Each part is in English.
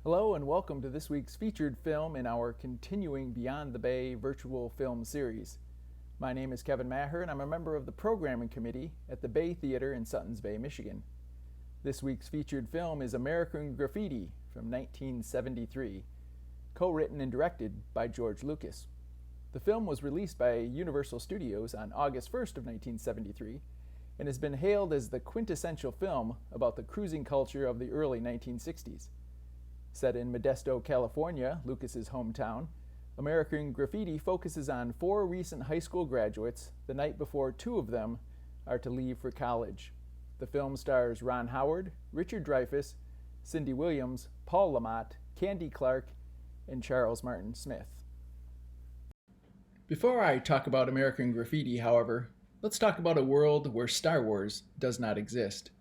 Hello and welcome to this week's featured film in our continuing Beyond the Bay virtual film series. My name is Kevin Maher and I'm a member of the programming committee at the Bay Theater in Suttons Bay, Michigan. This week's featured film is American Graffiti from 1973, co-written and directed by George Lucas. The film was released by Universal Studios on August 1st of 1973 and has been hailed as the quintessential film about the cruising culture of the early 1960s. Set in Modesto, California, Lucas's hometown, American Graffiti focuses on four recent high school graduates the night before two of them are to leave for college. The film stars Ron Howard, Richard Dreyfuss, Cindy Williams, Paul Lamont, Candy Clark, and Charles Martin Smith. Before I talk about American Graffiti, however, let's talk about a world where Star Wars does not exist.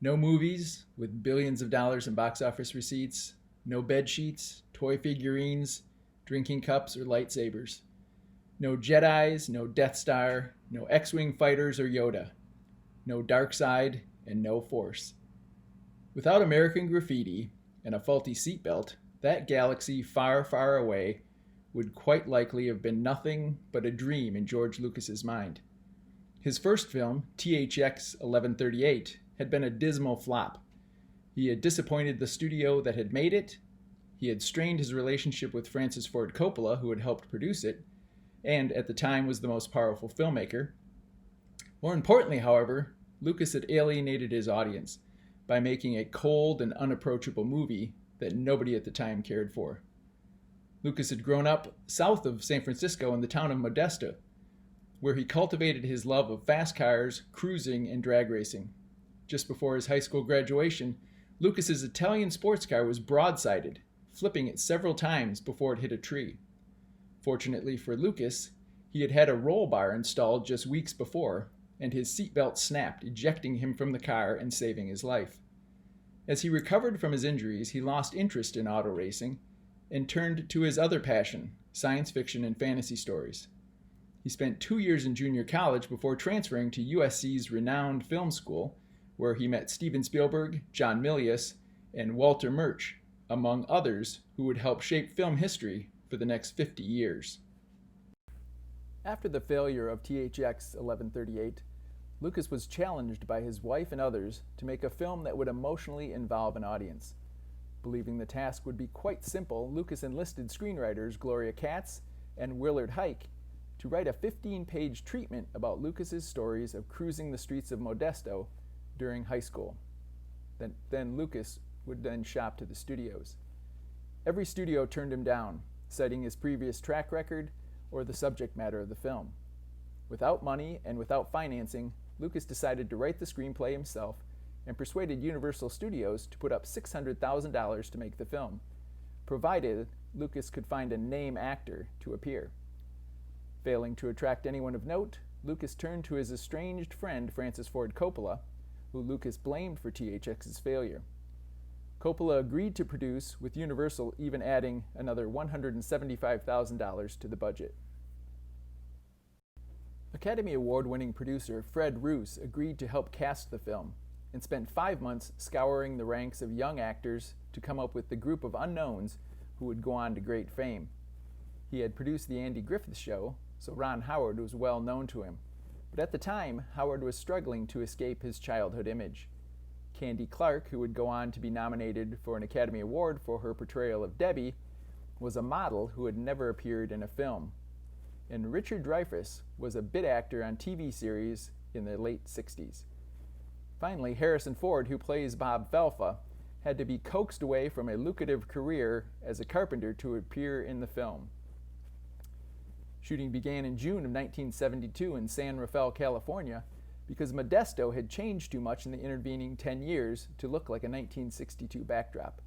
No movies with billions of dollars in box office receipts, no bed sheets, toy figurines, drinking cups, or lightsabers. No Jedis, no Death Star, no X-Wing fighters or Yoda. No dark side, and no Force. Without American Graffiti and a faulty seatbelt, that galaxy far, far away would quite likely have been nothing but a dream in George Lucas's mind. His first film, THX 1138, had been a dismal flop. He had disappointed the studio that had made it, he had strained his relationship with Francis Ford Coppola, who had helped produce it, and at the time was the most powerful filmmaker. More importantly, however, Lucas had alienated his audience by making a cold and unapproachable movie that nobody at the time cared for. Lucas had grown up south of San Francisco in the town of Modesto, where he cultivated his love of fast cars, cruising, and drag racing. Just before his high school graduation, Lucas's Italian sports car was broadsided, flipping it several times before it hit a tree. Fortunately for Lucas, he had had a roll bar installed just weeks before, and his seatbelt snapped, ejecting him from the car and saving his life. As he recovered from his injuries, he lost interest in auto racing and turned to his other passion, science fiction and fantasy stories. He spent 2 years in junior college before transferring to USC's renowned film school, where he met Steven Spielberg, John Milius, and Walter Murch, among others who would help shape film history for the next 50 years. After the failure of THX 1138, Lucas was challenged by his wife and others to make a film that would emotionally involve an audience. Believing the task would be quite simple, Lucas enlisted screenwriters Gloria Katz and Willard Huyck to write a 15-page treatment about Lucas's stories of cruising the streets of Modesto during high school. Then Lucas would then shop to the studios. Every studio turned him down, citing his previous track record or the subject matter of the film. Without money and without financing, Lucas decided to write the screenplay himself and persuaded Universal Studios to put up $600,000 to make the film, provided Lucas could find a name actor to appear. Failing to attract anyone of note, Lucas turned to his estranged friend Francis Ford Coppola, who Lucas blamed for THX's failure. Coppola agreed to produce, with Universal even adding another $175,000 to the budget. Academy Award-winning producer Fred Roos agreed to help cast the film and spent 5 months scouring the ranks of young actors to come up with the group of unknowns who would go on to great fame. He had produced The Andy Griffith Show, so Ron Howard was well known to him. But at the time, Howard was struggling to escape his childhood image. Candy Clark, who would go on to be nominated for an Academy Award for her portrayal of Debbie, was a model who had never appeared in a film. And Richard Dreyfuss was a bit actor on TV series in the late 60s. Finally, Harrison Ford, who plays Bob Felfa, had to be coaxed away from a lucrative career as a carpenter to appear in the film. Shooting began in June of 1972 in San Rafael, California, because Modesto had changed too much in the intervening 10 years to look like a 1962 backdrop.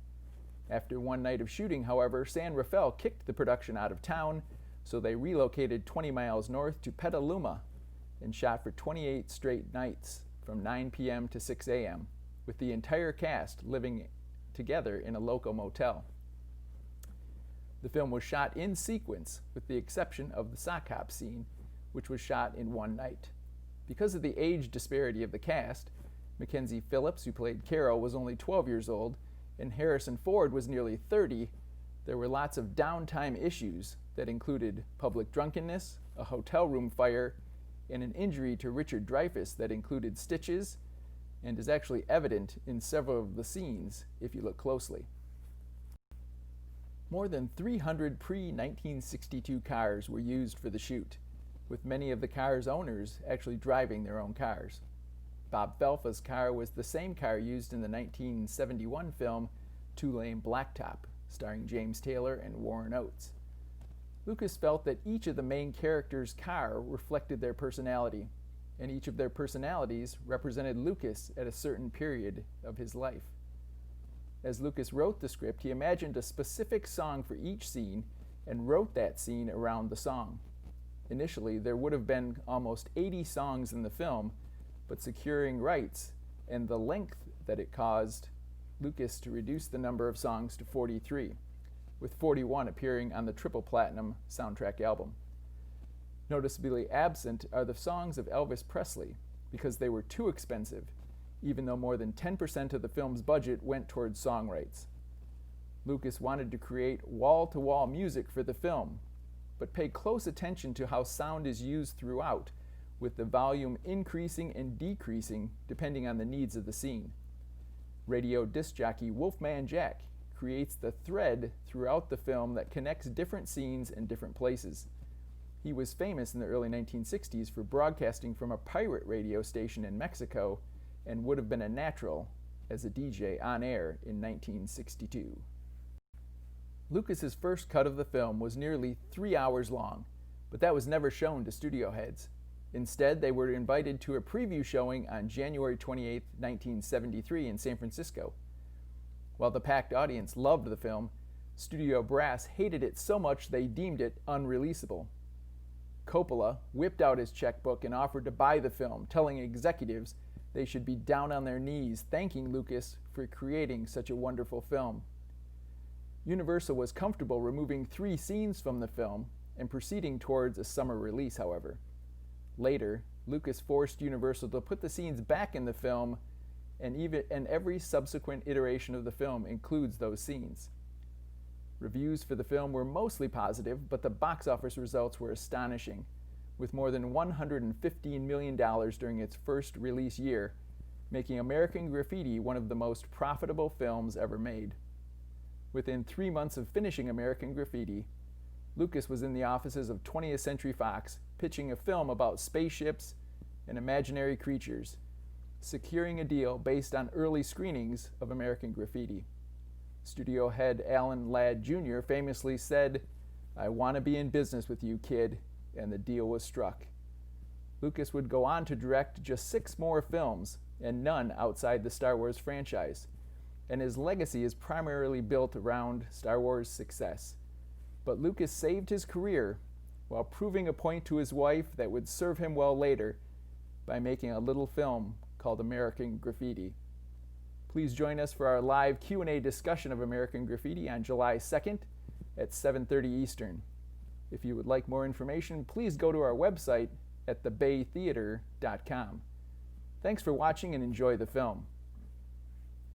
After one night of shooting, however, San Rafael kicked the production out of town, so they relocated 20 miles north to Petaluma and shot for 28 straight nights from 9 p.m. to 6 a.m., with the entire cast living together in a local motel. The film was shot in sequence, with the exception of the sock hop scene, which was shot in one night. Because of the age disparity of the cast, Mackenzie Phillips, who played Carol, was only 12 years old, and Harrison Ford was nearly 30, there were lots of downtime issues that included public drunkenness, a hotel room fire, and an injury to Richard Dreyfuss that included stitches and is actually evident in several of the scenes if you look closely. More than 300 pre-1962 cars were used for the shoot, with many of the cars' owners actually driving their own cars. Bob Felfa's car was the same car used in the 1971 film Two-Lane Blacktop, starring James Taylor and Warren Oates. Lucas felt that each of the main characters' car reflected their personality, and each of their personalities represented Lucas at a certain period of his life. As Lucas wrote the script, he imagined a specific song for each scene and wrote that scene around the song. Initially, there would have been almost 80 songs in the film, but securing rights and the length that it caused Lucas to reduce the number of songs to 43, with 41 appearing on the Triple Platinum soundtrack album. Noticeably absent are the songs of Elvis Presley because they were too expensive, even though more than 10% of the film's budget went towards song rights. Lucas wanted to create wall-to-wall music for the film, but pay close attention to how sound is used throughout, with the volume increasing and decreasing depending on the needs of the scene. Radio disc jockey Wolfman Jack creates the thread throughout the film that connects different scenes and different places. He was famous in the early 1960s for broadcasting from a pirate radio station in Mexico and would have been a natural as a DJ on air in 1962. Lucas's first cut of the film was nearly 3 hours long, but that was never shown to studio heads. Instead, they were invited to a preview showing on January 28, 1973 in San Francisco. While the packed audience loved the film, studio brass hated it so much they deemed it unreleasable. Coppola whipped out his checkbook and offered to buy the film, telling executives they should be down on their knees thanking Lucas for creating such a wonderful film. Universal was comfortable removing 3 scenes from the film and proceeding towards a summer release, however. Later, Lucas forced Universal to put the scenes back in the film, and every subsequent iteration of the film includes those scenes. Reviews for the film were mostly positive, but the box office results were astonishing, with more than $115 million during its first release year, making American Graffiti one of the most profitable films ever made. Within 3 months of finishing American Graffiti, Lucas was in the offices of 20th Century Fox, pitching a film about spaceships and imaginary creatures, securing a deal based on early screenings of American Graffiti. Studio head Alan Ladd Jr. famously said, "I want to be in business with you, kid," and the deal was struck. Lucas would go on to direct just 6 more films, and none outside the Star Wars franchise, and his legacy is primarily built around Star Wars' success. But Lucas saved his career while proving a point to his wife that would serve him well later by making a little film called American Graffiti. Please join us for our live Q&A discussion of American Graffiti on July 2nd at 7:30 Eastern. If you would like more information, please go to our website at thebaytheater.com. Thanks for watching and enjoy the film.